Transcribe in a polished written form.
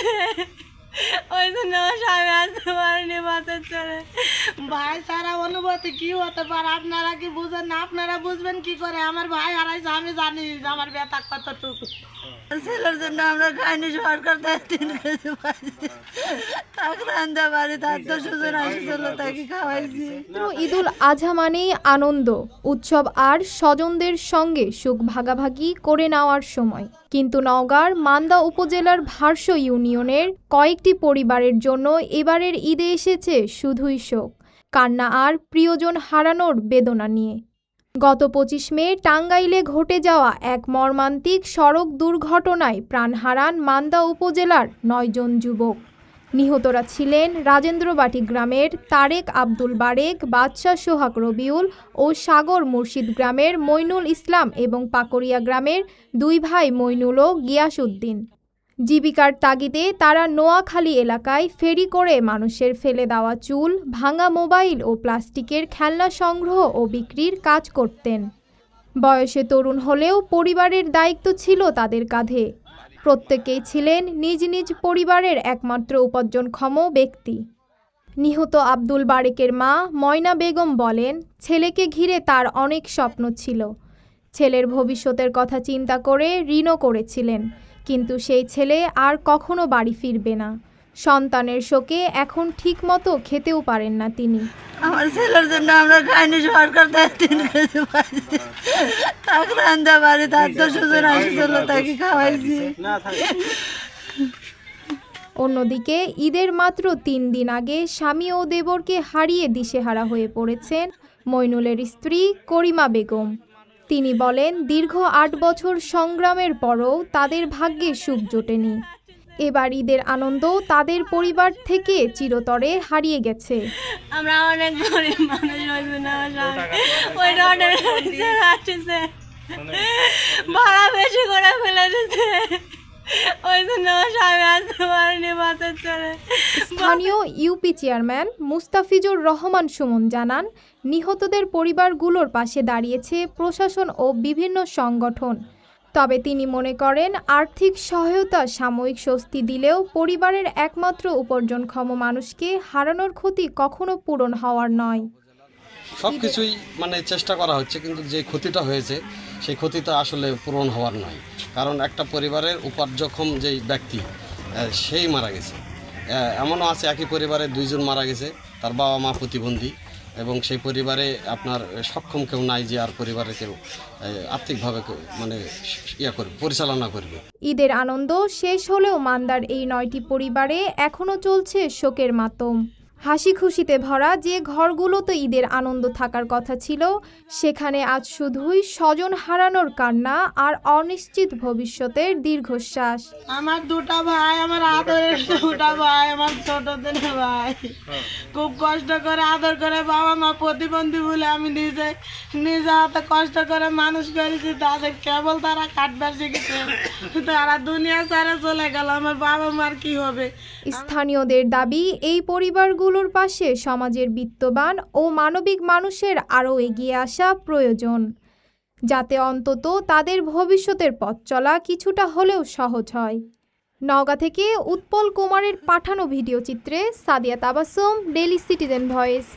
দিতে, ওই জন্য আমার স্বামী আসতে পারেনি বাসে চড়ে। ভাই সারা অনুভূতি কি হতে পারে আপনারা কি বুঝেন না? আপনারা বুঝবেন কি করে? আমার ভাই হারাইছে, আমি জানি আমার ব্যথা কতটুকু। ছেলের জন্য আমরা খাইনি, সরকার দেয় 3 কেজি রান্ধা বাড়ি তার তো সুজন আসছিল, তাকে খাওয়াইছি। ঈদুল আজহা মানেই আনন্দ উৎসব আর স্বজনদের সঙ্গে সুখ ভাগাভাগি করে নেওয়ার সময়, কিন্তু নওগাঁর মান্দা উপজেলার ভারসো ইউনিয়নের কয়েকটি পরিবারের জন্য এবারের ঈদে এসেছে শুধুই শোক, কান্না আর প্রিয়জন হারানোর বেদনা নিয়ে। গত 25 মে টাঙ্গাইলে ঘটে যাওয়া এক মর্মান্তিক সড়ক দুর্ঘটনায় প্রাণ হারান মান্দা উপজেলার 9 জন যুবক। নিহতরা ছিলেন রাজেন্দ্রবাটি গ্রামের তারেক আব্দুল বারেক, বাদশাহ সোহাগ রবিউল ও সাগর মুর্শিদ গ্রামের মইনুল ইসলাম এবং পাকড়িয়া গ্রামের 2 ভাই মইনুল ও গিয়াস উদ্দিন। জীবিকার তাগিদে তারা নোয়াখালী এলাকায় ফেরি করে মানুষের ফেলে দেওয়া চুল, ভাঙা মোবাইল ও প্লাস্টিকের খেলনা সংগ্রহ ও বিক্রির কাজ করতেন। বয়সে তরুণ হলেও পরিবারের দায়িত্ব ছিল তাদের কাঁধে। প্রত্যেকেই ছিলেন নিজ নিজ পরিবারের একমাত্র উপার্জনক্ষম ব্যক্তি। নিহত আব্দুল বারেকের মা ময়না বেগম বলেন, ছেলেকে ঘিরে তার অনেক স্বপ্ন ছিল। ছেলের ভবিষ্যতের কথা চিন্তা করে ঋণও করেছিলেন, কিন্তু সেই ছেলে আর কখনো বাড়ি ফিরবে না। সন্তানের শোকে এখন ঠিকমতো খেতেও পারেন না তিনি। আমার ছেলের জন্য আমরা খাইনি, সরকার দেয় 3 কেজি তাকে রান্ধা বাড়ি তার তো সুজন আসছিল, তাকে খাওয়াইছি। অন্যদিকে ঈদের মাত্র 3 দিন আগে স্বামী ও দেবরকে হারিয়ে দিশেহারা হয়ে পড়েছেন মইনুলের স্ত্রী করিমা বেগম। তিনি বলেন, দীর্ঘ 8 বছর সংগ্রামের পরও তাদের ভাগ্যে সুখ জোটেনি। এবার ঈদের আনন্দ তাদের পরিবার থেকে চিরতরে হারিয়ে গেছে। আমরা অনেক গরিব মানুষ, ওই রডের আসছে, ভাড়া বেশি করে ফেলে দিচ্ছে, ওই জন্য আমার স্বামী আসতে পারেনি বাসে চড়ে। স্থানীয় ইউপি চেয়ারম্যান মুস্তাফিজুর রহমান সুমন জানান, নিহতদের পরিবারগুলোর পাশে দাঁড়িয়েছে প্রশাসন ও বিভিন্ন সংগঠন। তবে তিনি মনে করেন, আর্থিক সহায়তা সাময়িক স্বস্তি দিলেও পরিবারের একমাত্র উপার্জনক্ষম মানুষকে হারানোর ক্ষতি কখনো পূরণ হওয়ার নয়। সব কিছুই চেষ্টা করা হচ্ছে, কিন্তু যে ক্ষতিটা হয়েছে সেই ক্ষতিটা আসলে পূরণ হওয়ার নয়। কারণ একটা পরিবারের উপার্জনক্ষম যেই ব্যক্তি সেই মারা গেছে। এমনও আছে একই পরিবারে 2 জন মারা গেছে, তার বাবা মা প্রতিবন্ধী, এবং সেই পরিবারে আপনার সক্ষম কেউ নাই যে আর পরিবারে কেউ আর্থিকভাবে পরিচালনা করবে। ঈদের আনন্দ শেষ হলেও মান্দার এই 9টি পরিবারে এখনও চলছে শোকের মাতম। হাসি খুশিতে ভরা যে ঘরগুলোতে ঈদের আনন্দ থাকার কথা ছিল, সেখানে আজ শুধুই স্বজন হারানোর কান্না আর অনিশ্চিত ভবিষ্যতের দীর্ঘশ্বাস। আমার 2টা ভাই, আমার আদরের 2টা ভাই, আমার ছোট দিনের ভাই, খুব কষ্ট করে আদর করে বাবা মা প্রতিবন্ধী বলে আমি নিজে হাতে কষ্ট করে মানুষ করেছি। তাদের কেবল তারা কাটবার শিখেছে, তারা দুনিয়া ছেড়ে চলে গেল, আমার বাবা মার কি হবে? স্থানীয়দের দাবি, এই পরিবারগুলোর পাশে সমাজের বিত্তবান ও মানবিক মানুষের আরও এগিয়ে আসা প্রয়োজন, যাতে অন্তত তাদের ভবিষ্যতের পথ চলা কিছুটা হলেও সহজ হয়। নওগাঁ থেকে উৎপল কুমারের পাঠানো ভিডিও চিত্রে Sadia Tabassum, daily citizen voice.